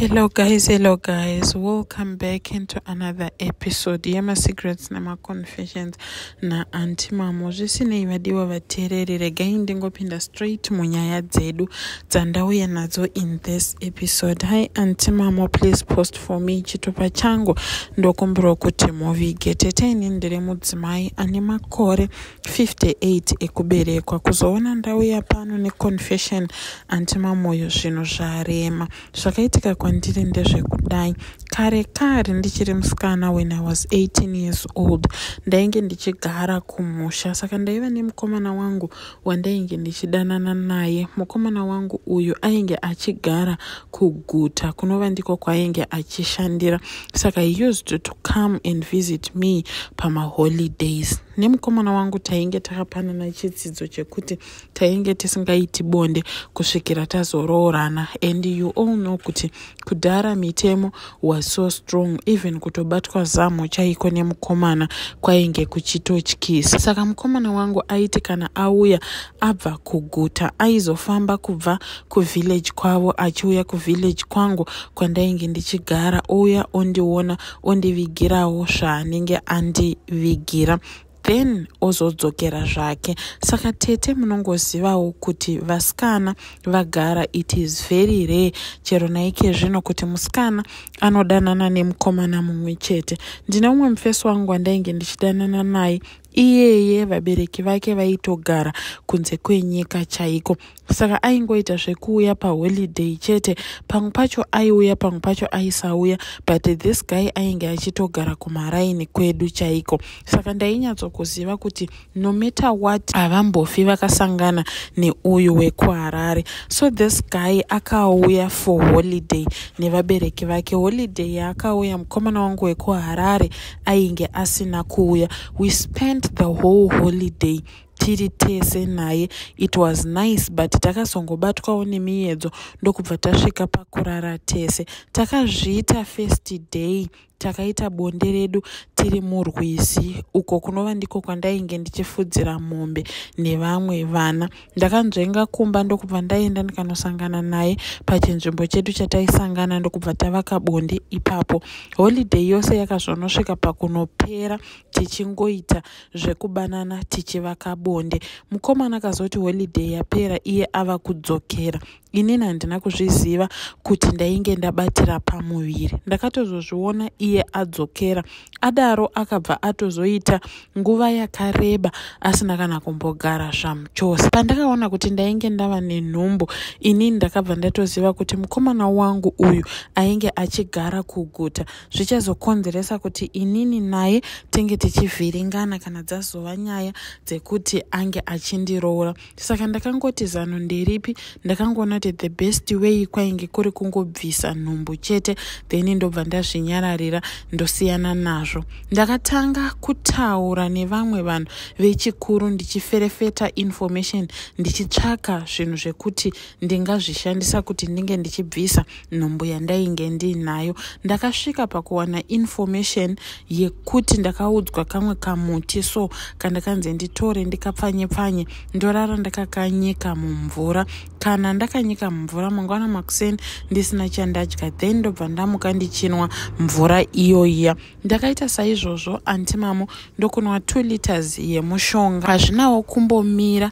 Hello guys, welcome back into another episode yema secrets nama confessions na Aunty Mamo. Zvisinei vadiwa vateereri, regai ndingopinda straight munyaya dzedu dzandauya nadzo in this episode. Hi Aunty Mamo, please post for me. Chitupa changu ndokumbirwa kuti muvige. Teteni ndiri mudzimai ane makore 58 ekuberekwa. Kuzoona ndauya pano ne confession Aunty Mamo yo zvinhu zvarema. Zvakaitika kwandiri ndezvekudai. Kare ndichiri musikana when I was 18 years old. Ndainge ndichigara kumusha, saka ndaiva nemukomana wangu wandainge ndichidanana naye. Mukomana wangu uyu ainge achigara kuguta, kunova ndiko kwainge achishandira. Saka he used to come and visit me pama holidays. Nemukomana wangu tainge takapanana chidzidzo chekuti tainge tisingaiti bonde kusvikira tazoroorana. And you all know kuti kudhara mitemo was so strong, even kutobatwa zamo chaiko nemukomana kwainge kuchitotyisa. Saka mukomana wangu aiti kana auya abva kuguta aizofamba kubva kuvillage kwavo achiuya kuvillage kwangu kwandainge ndichigara, ouya ondiona ondivigirawo zvaanenge andivigira, then ozodzokera zvake. Saka tete munongozivawo kuti vasikana vagara, it is very rare chero naike zvino kuti musikana anodanana nemukomana mumwe chete. Ndine umwe mufesi wangu wandainge ndichidanana naye, iyeye vabereki vake vaitogara kunze kwenyika chaiko. Saka aingoita zvekuuya paholiday chete, pamwe pacho aiuya pamwe pacho aisauya, but this guy ainge achitogara kumaraini kwedu chaiko. Saka ndainyatsokuziva kuti no matter what havambofi vakasangana neuyu wekuHarare. So this guy akauya for holiday nevabereki vake. Holiday yaakauya mukomana wangu wekuHarare ainge asina kuuya. We spent the whole holiday tiri tese naye. It was nice, but takazongobatwawo nemiedzo ndokubva tasvika pakurara tese. Takazviita first day, takaita bonde redu tiri muRwizi, uko kunova ndiko kwandainge ndichifudzira mombe nevamwe vana. Ndakanzvenga kumba ndokubva ndaenda ndikanosangana naye pachinzvimbo chedu chataisangana, ndokubva tavaka bonde ipapo. Holiday yose yakazonosvika pakunopera tichingoita zvekubanana tichivaka bonde. Mukomana akazoti holiday yapera iye ava kudzokera. Inini handina kuzviziva kuti ndainge ndabatira pamuviri. Ndakatozozviona iye adzokera. Adaro akabva atozoita nguva yakareba asina kana kumbogara zvamuchose. Pandakaona kuti ndainge ndava nenhumbu, inini ndakabva ndatoziva kuti mukomana wangu uyu ainge achigara kuguta. Zvichazokonzeresa kuti inini naye tinge tichivhiringana kana dzazova nyaya dzekuti ange achindiroora. Saka ndakangoti zano nderipi, ndakangoona kuti the best way kwainge kuri kungobvisa nhumbu chete, then ndobva ndazvinyararira ndosiyana nazvo. Ndakatanga kutaura nevamwe vanhu vechikuru ndichiferefeta information, ndichitsvaka zvinhu zvekuti ndingazvishandisa kuti ndinge ndichibvisa nhumbu yandainge ndinayo. Ndakasvika pakuwana information yekuti ndakaudzwa kamwe kamuti, so kandakanzi nditore ndikapfanye-pfanye ndorara ndakakanyika mumvura. Kana ndakanyika mumvura mangwana makuseni ndisina chandadya, then ndobva ndamuka ndichinwa mvura iyoya. Ndakaita saizvozvo Aunty Mamo, ndokunwa 2 liters yemushonga. Hazvinawo kumbomira,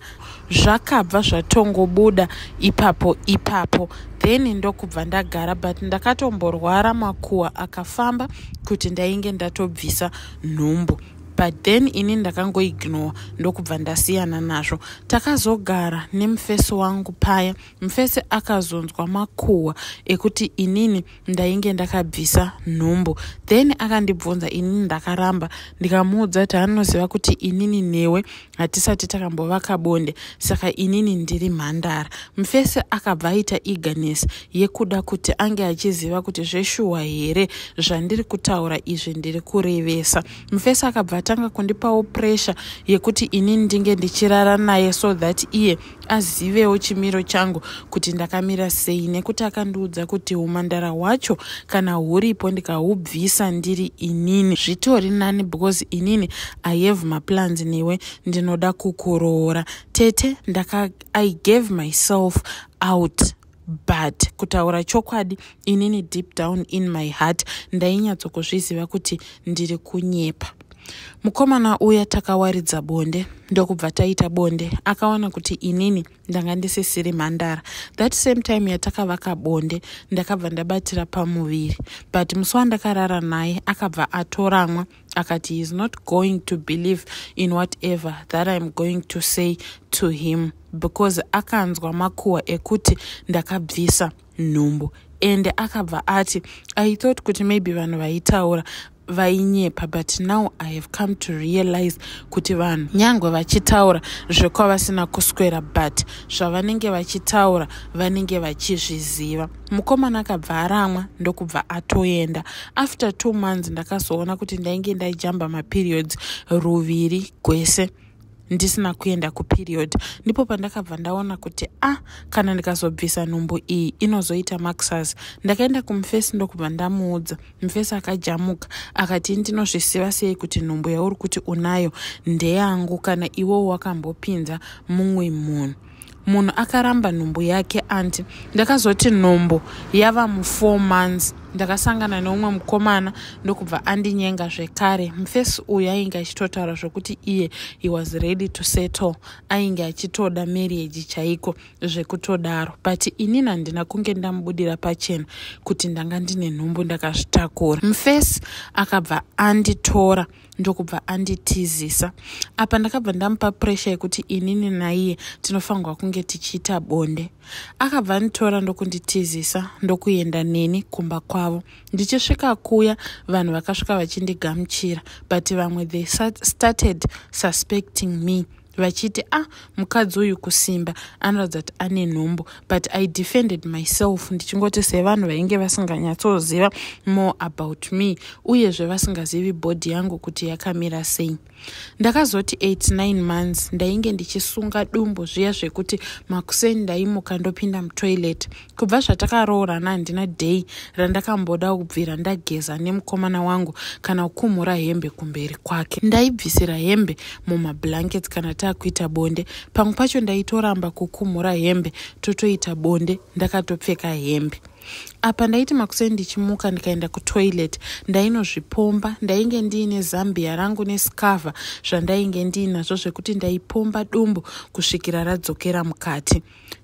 zvakabva zvatongobuda ipapo. Then ndokubva ndagara, but ndakatomborwara makuhwa akafamba kuti ndainge ndatobvisa nhumbu. But then ini ndakangoignore ndokubva ndasiyana nazvo. Takazogara nemufesi wangu paya. Mufesi akazonzwa makuhwa ekuti inini ndainge ndakabvisa nhumbu. Then akandibvunza, inini ndakaramba ndikamuudza kuti anoziva kuti inini newe hatisati takambovaka bonde, saka inini ndiri mhandara. Mufesi akabva aita eagerness yekuda kuti ange achiziva kuti zveshuwa here zvandiri kutaura izvi ndiri kurevesa. Mufesi akabva tanga kundipawo pressure yekuti inini ndinge ndichirara naye so that iye azivewo chimiro changu kuti ndakamira sei, nekuti akandiudza kuti umhandara hwacho kana huripo ndikahubvisa ndiri inini zvitori nani, because inini I have my plans newe, ndinoda kukuroora tete. I gave myself out but kutaura chokwadi inini deep down in my heart ndainyatsokuzviziva kuti ndiri kunyepa. Mukomana uya takawaridza bonde, ndokubva taita bonde, akaona kuti inini ndanga ndisisiri mhandara. That same time yatakavaka bonde, ndakabva ndabatira pamuviri. But musi wandakarara naye akabva atoramwa akati he is not going to believe in whatever that I'm going to say to him, because akanzwa makuhwa ekuti ndakabvisa nhumbu. And akabva ati, I thought kuti maybe vanhu vaitaura vainyepa, but now I have come to realize kuti vanhu nyangwe vachitaura zvekwa vasina kuswera, but zvavanenge vachitaura vanenge vachizviziva. Mukomana akabva aramwa ndokubva atoenda. After 2 months ndakazoona kuti ndainge ndaijamba maperiods ruviri gwese ndisina kuenda kuperiod. Ndipo pandakabva ndaona kuti kana ndikazobvisa nhumbu iyi inozoita maxas. Ndakaenda kumufesi ndokubva ndamuudza. Mufesi akajamuka akati ndinozvisiva sei kuti nhumbu yauri kuti unayo ndeyangu kana iwo wakambopinza mumwe munhu akaramba nhumbu yake anti. Ndakazoti nhumbu yava mu4 months ndakasangana neumwe mukomana ndokubva andinyenga zvekare. Mufesi uyu ainge achitotaura zvokuti iye he was ready to settle, ainge achitoda marriage chaiko zvekutodaro, but inini handina kunge ndamubudira pachena kuti ndanga ndine nhumbu ndakazvitakura. Mufesi akabva anditora ndokubva anditizisa. Apa ndakabva ndamupa pressure yekuti inini naiye tinofanirwa kunge tichiita bonde. Akabva anditora ndokunditizisa ndokuenda neni kumba kwavo. Ndichisvika kuya vanhu vakasvika vachindigamuchira, but vamwe they started suspecting me vachiti mukadzi uyu kusimba anoratidza kuti ane nhumbu, but I defended myself ndichingoti sevanhu vainge vasinganyatsoziva more about me uyezve vasingazivi body yangu kuti yakamira sei. Ndakazoti 8-9 months ndainge ndichisunga dumbu zviya zvekuti makuseni ndaimuka ndopinda mutoilet. Kubva zvatakaroorana handina day randakamboda kubvira ndageza nemukomana wangu kana kukumura hembe kumberi kwake. Ndaibvisira hembe mumablankets kana takuita bonde. Pamwe pacho ndaitoramba kukumura hembe totoita bonde ndakatopfeka hembe. Apa ndaiti makuseni ndichimuka ndikaenda kutoilet ndainozvipomba. Ndainge ndiine zambia rangu neskava zvandainge ndiinazvo zvekuti ndaipomba dumbu kusvikira radzokera mukati.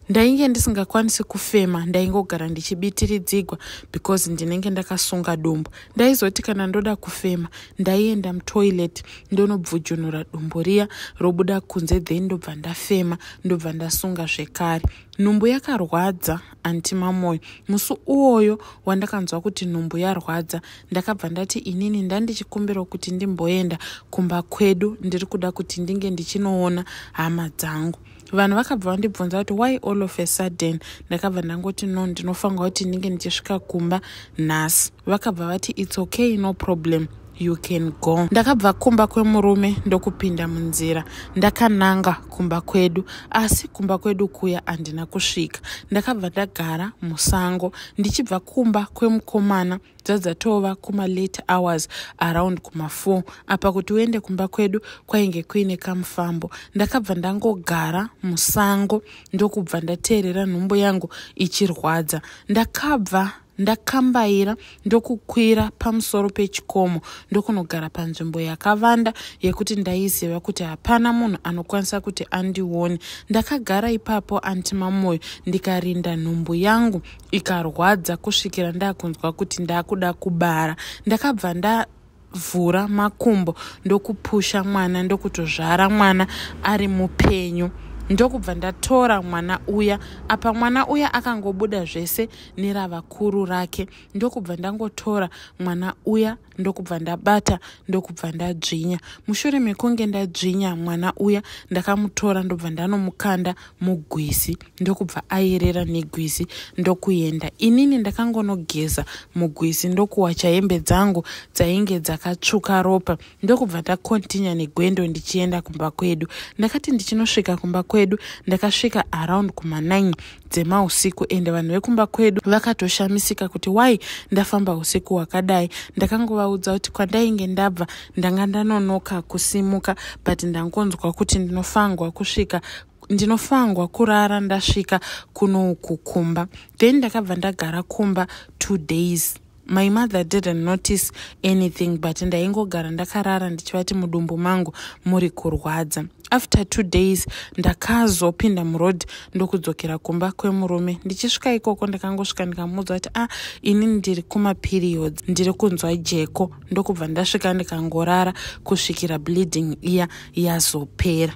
Ndainge ndisingakwanisi kufema, ndaingogara ndichibitiridzigwa because ndinenge ndakasunga dumbu. Ndaizoti kana ndoda kufema ndaienda mutoilet ndonobvujunura dumbu riya robuda kunze, then ndobva ndafema ndobva ndasunga zvekare. Nhumbu yakarwadza antima moyo. Musi uwoyo wandakanzwa kuti nhumbu yarwadza ndakabva ndati inini ndandichikumbira kuti ndimboenda kumba kwedu, ndiri kuda kuti ndinge ndichinoona hama dzangu. Vanhu vakabva vandibvunza kuti why all of a sudden. Ndakabva ndangoti no, ndinofanirwa kuti ndinge ndichisvika kumba nhasi. Vakabva vati it's okay, no problem, you can go. Ndakabva kumba kwemurume ndokupinda munzira ndakananga kumba kwedu, asi kumba kwedu kuya handina kusvika. Ndakabva ndagara musango. Ndichibva kumba kwemukomana dzadzatova kuma late hours around kuma4. Apa kuti uende kumba kwedu kwainge kuine kamufambo. Ndakabva ndangogara musango ndokubva ndateerera nhumbu yangu ichirwadza. Ndakabva ndakambaira ndokukwira pamusoro pechikomo ndokunogara panzvimbo yakavanda yekuti ndaiziva kuti hapana munhu anokwanisa kuti andione. Ndakagara ipapo antima moyo ndikarinda nhumbu yangu ikarwadza kusvikira ndakunzwa kuti ndakuda kubara. Ndakabva ndavhura makumbo ndokupusha mwana ndokutozvara mwana ari mupenyu. Ndokubva ndatora mwana uya. Apa mwana uya akangobuda zvese neravakuru rake. Ndokubva ndangotora mwana uya ndokubva ndabata ndokubva ndadzvinya. Mushure mekunge ndadzvinya mwana uya ndakamutora ndobva ndanomukanda mugwizi ndokubva ayerera negwizi ndokuenda. Inini ndakangonogeza mugwizi ndokuwacha hembe dzangu dzainge dzakatsvuka ropa ndokubva ndakontinya negwendo ndichienda kumba kwedu. Ndakati ndichinosvika kumba kwedu ndakasvika around kuma9 dzemausiku, ende vanhu vekumba kwedu vakatoshamisika kuti why ndafamba usiku wakadai. Ndakangovaudza kuti kwandainge ndabva ndanga ndanonoka kusimuka, but ndangonzwa kuti ndinofanirwa kusvika ndinofangwa kurara ndasvika kuno kukumba. Then ndakabva ndagara kumba 2 days. My mother didn't notice anything, but ndaingogara ndakarara ndichivati mudumbu mangu muri kurwadza. After 2 days ndakazopinda murodhi ndokudzokera kumba kwemurume. Ndichisvika ikoko ndakangosvika ndikamuudza kuti ini ndiri kumaperiods, ndiri kunzwa jeko. Ndokubva ndasvika ndikangorara kusvikira bleeding iya yazopera.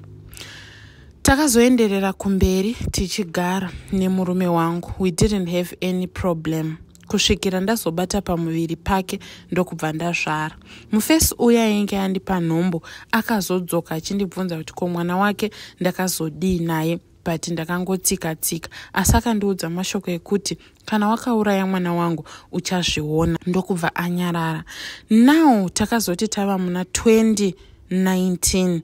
Takazoenderera kumberi tichigara nemurume wangu. We didn't have any problem. Kusvikira ndazobata pamuviri pake ndokubva ndazvara. Mufesi uya ainge andipa nhombo akazodzoka achindibvunza kuti ko mwana wake ndakazodii naye, but ndakangotsika-tsika. Asi akandiudza mashoko ekuti kana wakauraya mwana wangu uchazviona. Ndokubva anyarara. Now takazoti tava muna 2019.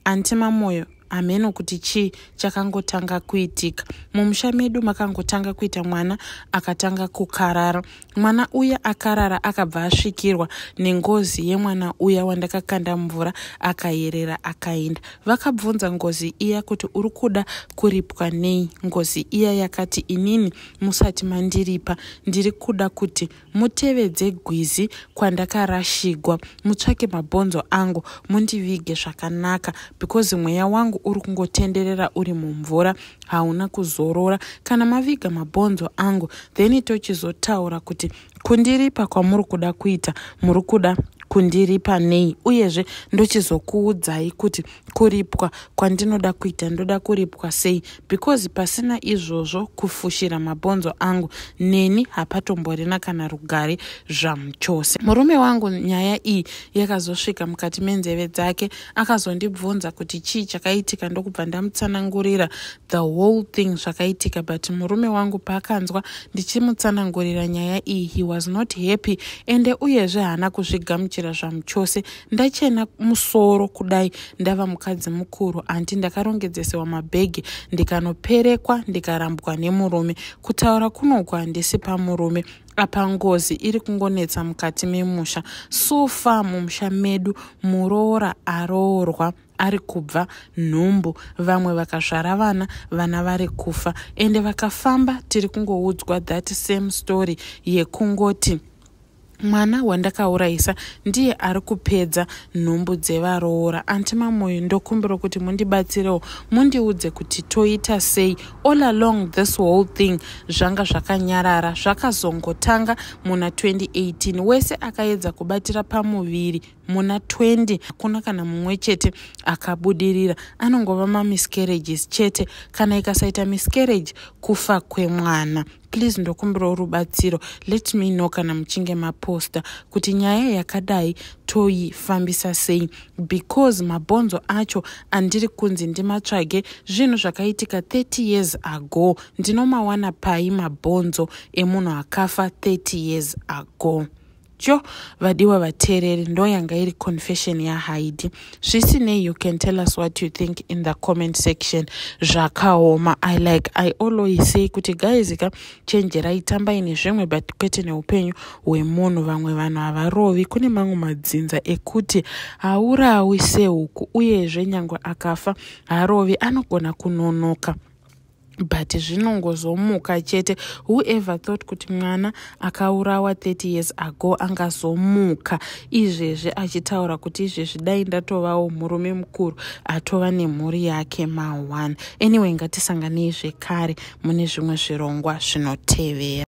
Anti Mamoyo ameno kuti chii chakangotanga kuitika. Mumusha medu makangotanga kuita mwana akatanga kukarara. Mwana uya akarara akabva asvikirwa nengozi yemwana uya wandakakanda mvura akayerera akaenda. Vakabvunza ngozi iya kuti uri kuda kuripwa nei. Ngozi iya yakati inini musati mandiripa ndiri kuda kuti mutevedze gwizi kwandakarashigwa, mutsvake mabhonzo angu mundivige zvakanaka, because mweya wangu uri kungotenderera uri mumvura, hauna kuzorora. Kana maviga mabhonzo angu, then tochizotaura kuti kundiripa kwamuri kuda kuita, muri kuda kundiripa nei, uyezve ndochizokuudzai kuti kuripwa kwandinoda kuita ndoda kuripwa sei, because pasina izvozvo kufushira mabhonzo angu neni hapatomborina kana rugare zvamuchose. Murume wangu nyaya iyi yakazosvika mukati menzeve dzake, akazondibvunza kuti chii chakaitika. Ndokubva ndamutsanangurira the whole thing zvakaitika, but murume wangu paakanzwa ndichimutsanangurira nyaya iyi, he was not happy, ende uyezve haana kuzvigamuchira zvamuchose. Ndachena musoro kudai ndava mukadzi mukuru, anti ndakarongedzesewa mabhegi ndikanoperekwa ndikarambwa nemurume. Kutaura kunoku handisi pamurume, apa ngozi iri kungonetsa mukati memusha. So far mumusha medu muroora aroorwa ari kubva nhumbu, vamwe vakazvara vana vari kufa, ende vakafamba tiri kungoudzwa that same story yekungoti mwana wandakaurayisa ndiye ari kupedza nhumbu dzevaroora. Anti Mamoyo, ndokumbira kuti mundibatsirewo, mundiudze kuti toita sei. All along this whole thing zvanga zvakanyarara, zvakazongotanga muna 2018. Wese akaedza kubatira pamuviri muna 20, hakuna kana mumwe chete akabudirira. Anongova mamiscarriages chete, kana ikasaita miscarriage kufa kwemwana. Please ndokumbira rubatsiro, let me know kana muchinge maposta kuti nyaya yakadai toifambisa sei, because mabhonzo acho andiri kunzi ndimatsvage zvinhu zvakaitika 30 years ago. Ndinomawana pai mabhonzo emunhu akafa 30 years ago. Vadiwa vatereri, ndo yanga iri confession ya Heidi. Zvisinei, you can tell us what you think in the comment section. Zvakaoma. I always say kuti guys, chenjerai, tambai nezvimwe but kwete neupenyu hwemunhu. Vamwe vanhu havarovi, kune mamwe madzinza ekuti haurawi sehuku, uyezve nyangwe akafa harovi, anogona kunonoka. But zvinongozomuka chete. Whoever thought kuti mwana akaurawa 30 years ago angazomuka izvezvi achitaura kuti izvezvi dai ndatovawo murume mukuru atova nemhuri yake ma1. Anyway, ngatisanganei zvekare mune zvimwe zvirongwa zvinotevera.